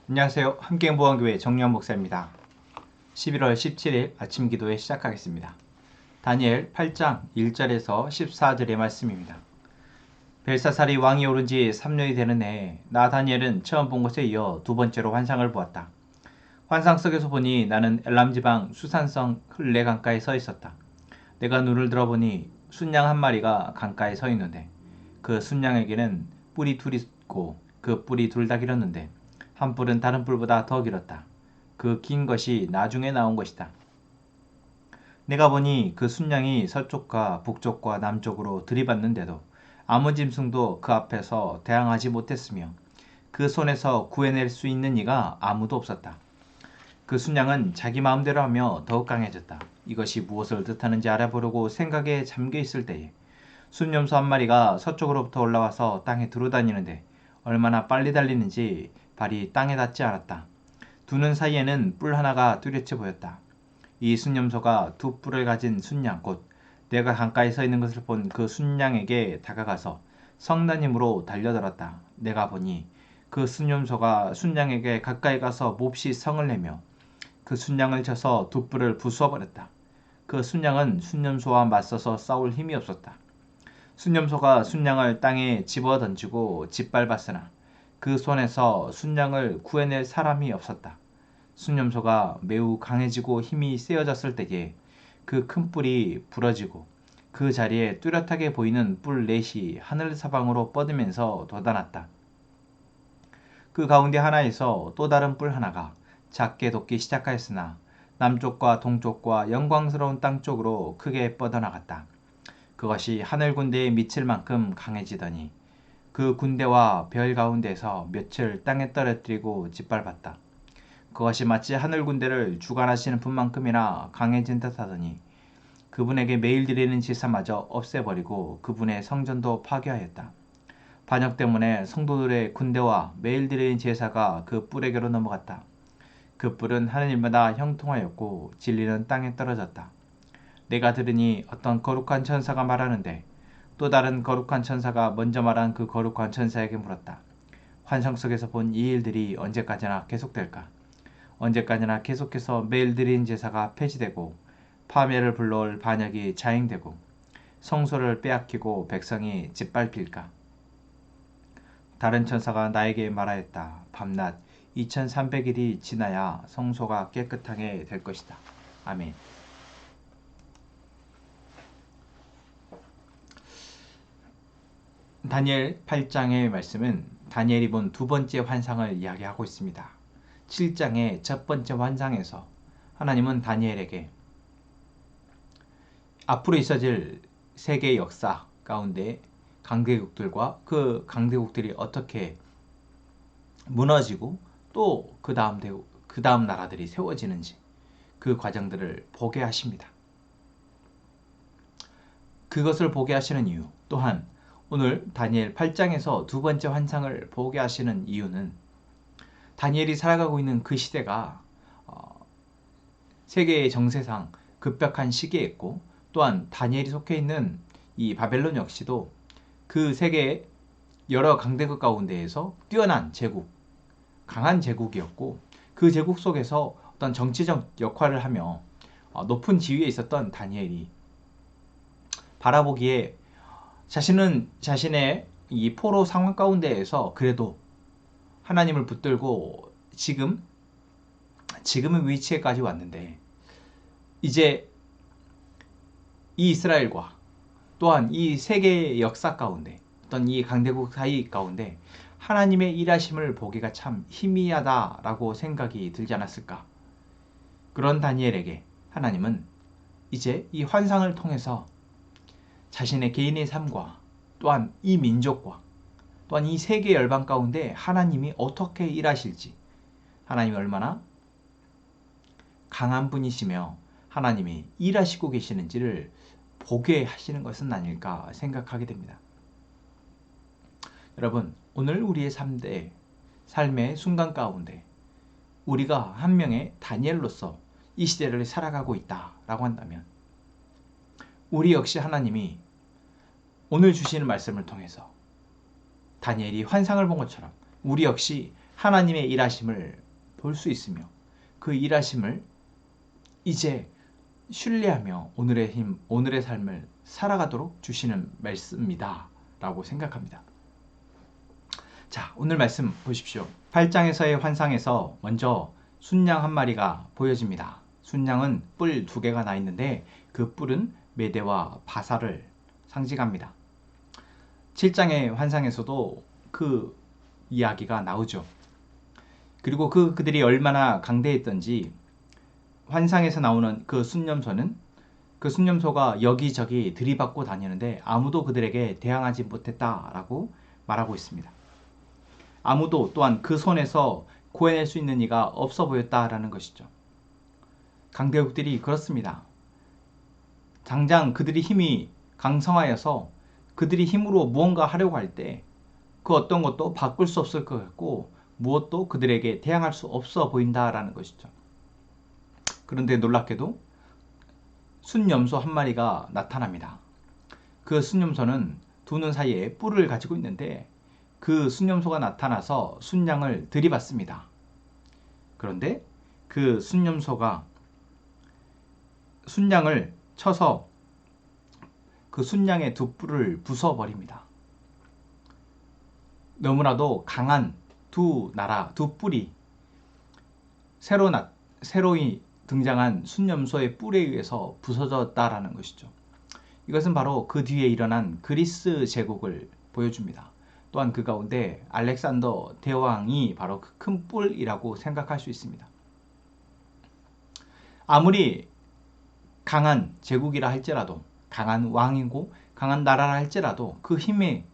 안녕하세요. 함께행보원교회 정유한 목사입니다. 11월 17일 아침 기도회 시작하겠습니다. 다니엘 8장 1절에서 14절의 말씀입니다. 벨사살이 왕이 오른 지 3년이 되는 해에 나 다니엘은 처음 본 것에 이어 두 번째로 환상을 보았다. 환상 속에서 보니 나는 엘람 지방 수산성 흘레 강가에 서 있었다. 내가 눈을 들어보니 순양 한 마리가 강가에 서 있는데 그 순양에게는 뿔이 둘 있고 그 뿔이 둘 다 길었는데 한 뿔은 다른 뿔보다 더 길었다. 그 긴 것이 나중에 나온 것이다. 내가 보니 그 순양이 서쪽과 북쪽과 남쪽으로 들이받는데도 아무 짐승도 그 앞에서 대항하지 못했으며 그 손에서 구해낼 수 있는 이가 아무도 없었다. 그 순양은 자기 마음대로 하며 더욱 강해졌다. 이것이 무엇을 뜻하는지 알아보려고 생각에 잠겨 있을 때에 순념소 한 마리가 서쪽으로부터 올라와서 땅에 두루다니는데 얼마나 빨리 달리는지 발이 땅에 닿지 않았다. 두 눈 사이에는 뿔 하나가 뚜렷이 보였다. 이 순념소가 두 뿔을 가진 순양 곧 내가 강가에 서 있는 것을 본 그 순양에게 다가가서 성난 힘으로 달려들었다. 내가 보니 그 순념소가 순양에게 가까이 가서 몹시 성을 내며 그 순양을 쳐서 두 뿔을 부수어 버렸다. 그 순양은 순념소와 맞서서 싸울 힘이 없었다. 순념소가 순양을 땅에 집어던지고 짓밟았으나 그 손에서 순양을 구해낼 사람이 없었다. 순념소가 매우 강해지고 힘이 세어졌을 때에 그 큰 뿔이 부러지고 그 자리에 뚜렷하게 보이는 뿔 넷이 하늘 사방으로 뻗으면서 돋아났다. 그 가운데 하나에서 또 다른 뿔 하나가 작게 돋기 시작하였으나 남쪽과 동쪽과 영광스러운 땅 쪽으로 크게 뻗어나갔다. 그것이 하늘 군대에 미칠 만큼 강해지더니 그 군대와 별 가운데서 몇을 땅에 떨어뜨리고 짓밟았다. 그것이 마치 하늘 군대를 주관하시는 분만큼이나 강해진 듯하더니 그분에게 매일 드리는 제사마저 없애버리고 그분의 성전도 파괴하였다. 반역 때문에 성도들의 군대와 매일 드리는 제사가 그 뿔에게로 넘어갔다. 그 뿔은 하늘마다 형통하였고 진리는 땅에 떨어졌다. 내가 들으니 어떤 거룩한 천사가 말하는데 또 다른 거룩한 천사가 먼저 말한 그 거룩한 천사에게 물었다. 환상 속에서 본 이 일들이 언제까지나 계속될까? 언제까지나 계속해서 매일 드린 제사가 폐지되고 파멸을 불러올 반역이 자행되고 성소를 빼앗기고 백성이 짓밟힐까? 다른 천사가 나에게 말하였다. 밤낮 2300일이 지나야 성소가 깨끗하게 될 것이다. 아멘. 다니엘 8장의 말씀은 다니엘이 본 두 번째 환상을 이야기하고 있습니다. 7장의 첫 번째 환상에서 하나님은 다니엘에게 앞으로 있어질 세계의 역사 가운데 강대국들과 그 강대국들이 어떻게 무너지고 또 그 다음 나라들이 세워지는지 그 과정들을 보게 하십니다. 그것을 보게 하시는 이유 또한 오늘 다니엘 8장에서 두 번째 환상을 보게 하시는 이유는 다니엘이 살아가고 있는 그 시대가 세계의 정세상 급격한 시기였고 또한 다니엘이 속해 있는 이 바벨론 역시도 그 세계의 여러 강대국 가운데에서 뛰어난 제국, 강한 제국이었고 그 제국 속에서 어떤 정치적 역할을 하며 높은 지위에 있었던 다니엘이 바라보기에 자신은 자신의 이 포로 상황 가운데에서 그래도 하나님을 붙들고 지금의 위치에까지 왔는데 이제 이 이스라엘과 또한 이 세계의 역사 가운데 어떤 이 강대국 사이 가운데 하나님의 일하심을 보기가 참 희미하다라고 생각이 들지 않았을까? 그런 다니엘에게 하나님은 이제 이 환상을 통해서 자신의 개인의 삶과 또한 이 민족과 또한 이 세계 열방 가운데 하나님이 어떻게 일하실지 하나님이 얼마나 강한 분이시며 하나님이 일하시고 계시는지를 보게 하시는 것은 아닐까 생각하게 됩니다. 여러분, 오늘 우리의 삶의 순간 가운데 우리가 한 명의 다니엘로서 이 시대를 살아가고 있다라고 한다면 우리 역시 하나님이 오늘 주시는 말씀을 통해서 다니엘이 환상을 본 것처럼 우리 역시 하나님의 일하심을 볼 수 있으며 그 일하심을 이제 신뢰하며 오늘의 힘, 오늘의 삶을 살아가도록 주시는 말씀입니다 라고 생각합니다. 자, 오늘 말씀 보십시오. 8장에서의 환상에서 먼저 순양 한 마리가 보여집니다. 순양은 뿔 2개가 나 있는데 그 뿔은 메대와 바사를 상징합니다. 7장의 환상에서도 그 이야기가 나오죠. 그리고 그들이 얼마나 강대했던지 환상에서 나오는 그 순념소는 그 순념소가 여기저기 들이받고 다니는데 아무도 그들에게 대항하지 못했다라고 말하고 있습니다. 아무도 또한 그 손에서 구해낼 수 있는 이가 없어 보였다라는 것이죠. 강대국들이 그렇습니다. 당장 그들이 힘이 강성하여서 그들이 힘으로 무언가 하려고 할 때 그 어떤 것도 바꿀 수 없을 것 같고 무엇도 그들에게 대항할 수 없어 보인다라는 것이죠. 그런데 놀랍게도 순염소 한 마리가 나타납니다. 그 순염소는 두 눈 사이에 뿔을 가지고 있는데 그 순염소가 나타나서 순양을 들이받습니다. 그런데 그 순염소가 순양을 쳐서 그 순양의 두 뿔을 부숴버립니다. 너무나도 강한 두 나라, 두 뿔이 새로이 등장한 순염소의 뿔에 의해서 부서졌다라는 것이죠. 이것은 바로 그 뒤에 일어난 그리스 제국을 보여줍니다. 또한 그 가운데 알렉산더 대왕이 바로 그 큰 뿔이라고 생각할 수 있습니다. 아무리 강한 제국이라 할지라도 강한 왕이고 강한 나라라 할지라도 그 힘이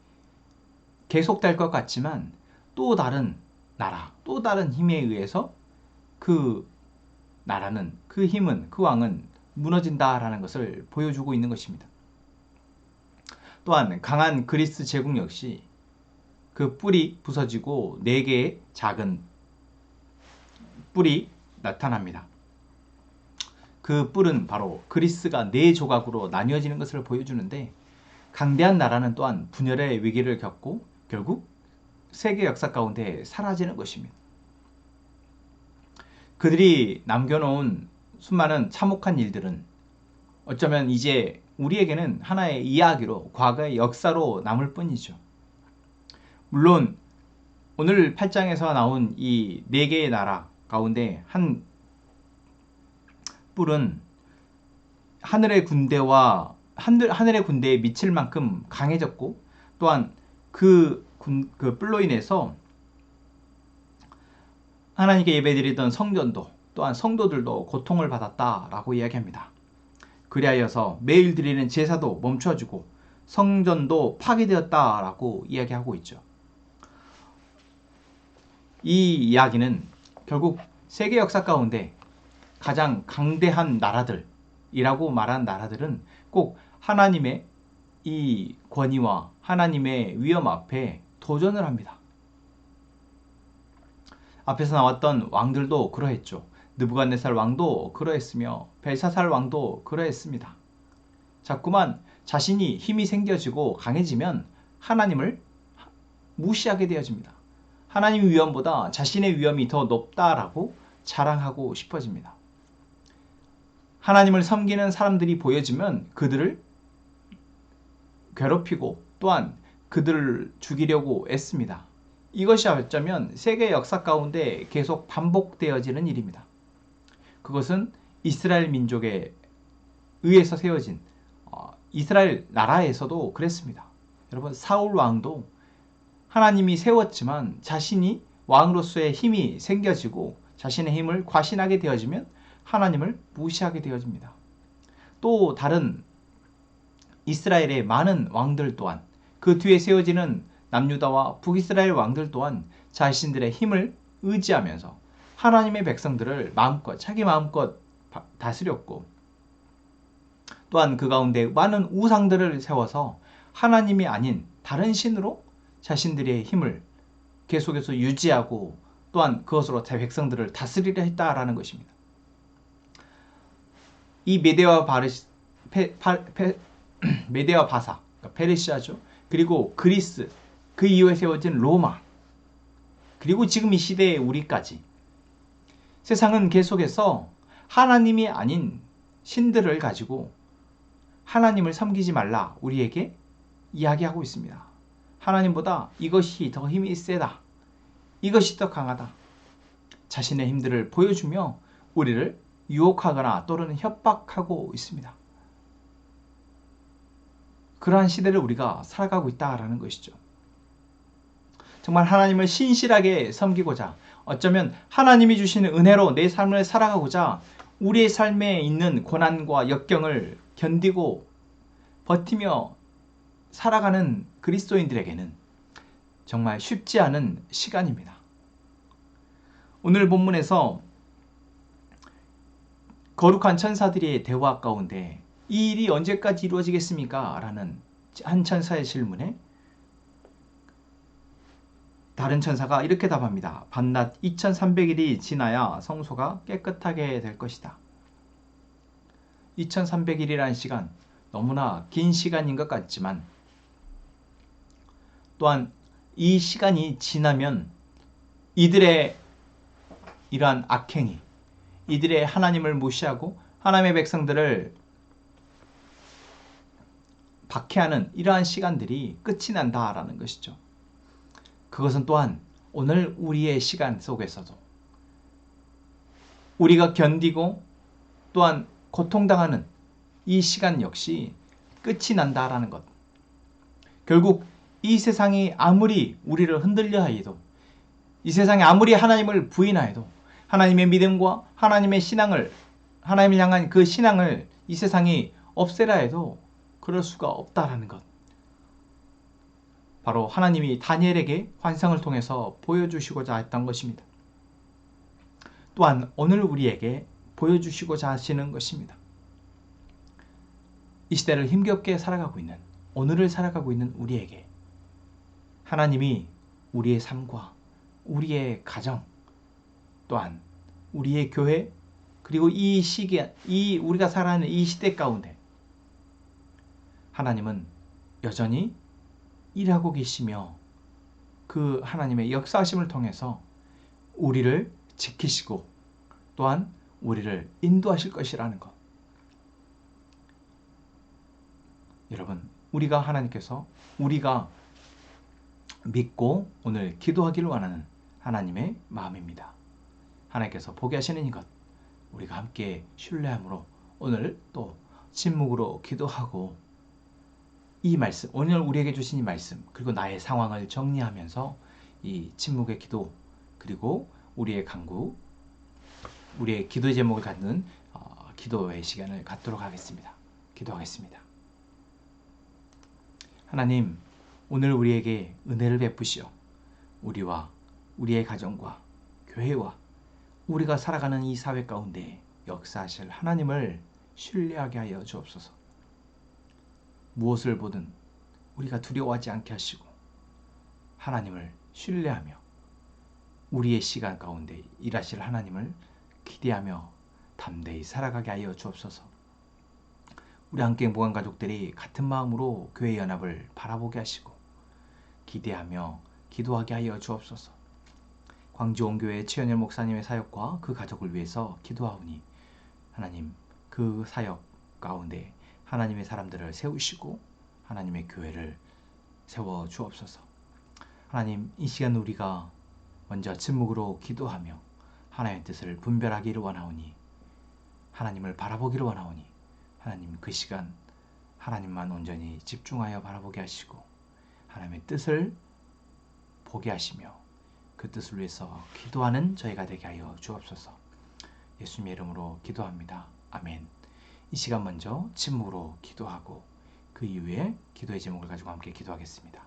계속될 것 같지만 또 다른 나라, 또 다른 힘에 의해서 그 나라는, 그 힘은, 그 왕은 무너진다라는 것을 보여주고 있는 것입니다. 또한 강한 그리스 제국 역시 그 뿔이 부서지고 4개의 작은 뿔이 나타납니다. 그 뿔은 바로 그리스가 4조각으로 나뉘어지는 것을 보여주는데 강대한 나라는 또한 분열의 위기를 겪고 결국 세계 역사 가운데 사라지는 것입니다. 그들이 남겨놓은 수많은 참혹한 일들은 어쩌면 이제 우리에게는 하나의 이야기로 과거의 역사로 남을 뿐이죠. 물론 오늘 8장에서 나온 이 4개의 나라 가운데 한 뿔은 하늘의 군대에 미칠 만큼 강해졌고 또한 그 뿔로 인해서 하나님께 예배드리던 성전도 또한 성도들도 고통을 받았다라고 이야기합니다. 그리하여서 매일 드리는 제사도 멈춰지고 성전도 파괴되었다라고 이야기하고 있죠. 이 이야기는 결국 세계 역사 가운데 가장 강대한 나라들이라고 말한 나라들은 꼭 하나님의 이 권위와 하나님의 위엄 앞에 도전을 합니다. 앞에서 나왔던 왕들도 그러했죠. 느부갓네살 왕도 그러했으며 벨사살 왕도 그러했습니다. 자꾸만 자신이 힘이 생겨지고 강해지면 하나님을 무시하게 되어집니다. 하나님의 위엄보다 자신의 위엄이 더 높다라고 자랑하고 싶어집니다. 하나님을 섬기는 사람들이 보여지면 그들을 괴롭히고 또한 그들을 죽이려고 애씁니다. 이것이 어쩌면 세계 역사 가운데 계속 반복되어지는 일입니다. 그것은 이스라엘 민족에 의해서 세워진 이스라엘 나라에서도 그랬습니다. 여러분, 사울 왕도 하나님이 세웠지만 자신이 왕으로서의 힘이 생겨지고 자신의 힘을 과신하게 되어지면 하나님을 무시하게 되어집니다. 또 다른 이스라엘의 많은 왕들 또한 그 뒤에 세워지는 남유다와 북이스라엘 왕들 또한 자신들의 힘을 의지하면서 하나님의 백성들을 자기 마음껏 다스렸고 또한 그 가운데 많은 우상들을 세워서 하나님이 아닌 다른 신으로 자신들의 힘을 계속해서 유지하고 또한 그것으로 제 백성들을 다스리려 했다라는 것입니다. 이 메대와 바사, 페르시아죠. 그리고 그리스, 그 이후에 세워진 로마, 그리고 지금 이 시대의 우리까지 세상은 계속해서 하나님이 아닌 신들을 가지고 하나님을 섬기지 말라 우리에게 이야기하고 있습니다. 하나님보다 이것이 더 힘이 세다. 이것이 더 강하다. 자신의 힘들을 보여주며 우리를 유혹하거나 또는 협박하고 있습니다. 그러한 시대를 우리가 살아가고 있다라는 것이죠. 정말 하나님을 신실하게 섬기고자, 어쩌면 하나님이 주시는 은혜로 내 삶을 살아가고자 우리의 삶에 있는 고난과 역경을 견디고 버티며 살아가는 그리스도인들에게는 정말 쉽지 않은 시간입니다. 오늘 본문에서 거룩한 천사들의 대화 가운데 이 일이 언제까지 이루어지겠습니까? 라는 한 천사의 질문에 다른 천사가 이렇게 답합니다. 밤낮 2300일이 지나야 성소가 깨끗하게 될 것이다. 2300일이라는 시간, 너무나 긴 시간인 것 같지만 또한 이 시간이 지나면 이들의 이러한 악행이, 이들의 하나님을 무시하고 하나님의 백성들을 박해하는 이러한 시간들이 끝이 난다라는 것이죠. 그것은 또한 오늘 우리의 시간 속에서도 우리가 견디고 또한 고통당하는 이 시간 역시 끝이 난다라는 것. 결국 이 세상이 아무리 우리를 흔들려 하여도, 이 세상이 아무리 하나님을 부인하여도 하나님의 믿음과 하나님의 신앙을, 하나님을 향한 그 신앙을 이 세상이 없애라 해도 그럴 수가 없다라는 것. 바로 하나님이 다니엘에게 환상을 통해서 보여주시고자 했던 것입니다. 또한 오늘 우리에게 보여주시고자 하시는 것입니다. 이 시대를 힘겹게 살아가고 있는, 오늘을 살아가고 있는 우리에게 하나님이 우리의 삶과 우리의 가정, 또한 우리의 교회, 그리고 이 시기, 우리가 살아가는 이 시대 가운데 하나님은 여전히 일하고 계시며 그 하나님의 역사하심을 통해서 우리를 지키시고 또한 우리를 인도하실 것이라는 것. 여러분, 우리가 하나님께서 우리가 믿고 오늘 기도하기를 원하는 하나님의 마음입니다. 하나님께서 보게 하시는 이것 우리가 함께 신뢰함으로 오늘 또 침묵으로 기도하고 이 말씀, 오늘 우리에게 주신 이 말씀, 그리고 나의 상황을 정리하면서 이 침묵의 기도, 그리고 우리의 간구, 우리의 기도의 제목을 갖는 기도의 시간을 갖도록 하겠습니다. 기도하겠습니다. 하나님, 오늘 우리에게 은혜를 베푸시어 우리와 우리의 가정과 교회와 우리가 살아가는 이 사회 가운데 역사하실 하나님을 신뢰하게 하여 주옵소서. 무엇을 보든 우리가 두려워하지 않게 하시고 하나님을 신뢰하며 우리의 시간 가운데 일하실 하나님을 기대하며 담대히 살아가게 하여 주옵소서. 우리 함께 행복한 가족들이 같은 마음으로 교회 연합을 바라보게 하시고 기대하며 기도하게 하여 주옵소서. 광주온교회 최현열 목사님의 사역과 그 가족을 위해서 기도하오니 하나님 그 사역 가운데 하나님의 사람들을 세우시고 하나님의 교회를 세워 주옵소서. 하나님, 이 시간 우리가 먼저 침묵으로 기도하며 하나님의 뜻을 분별하기를 원하오니 하나님을 바라보기를 원하오니 하나님 그 시간 하나님만 온전히 집중하여 바라보게 하시고 하나님의 뜻을 보게 하시며 그 뜻을 위해서 기도하는 저희가 되게 하여 주옵소서. 예수님의 이름으로 기도합니다. 아멘. 이 시간 먼저 침묵으로 기도하고 그 이후에 기도의 제목을 가지고 함께 기도하겠습니다.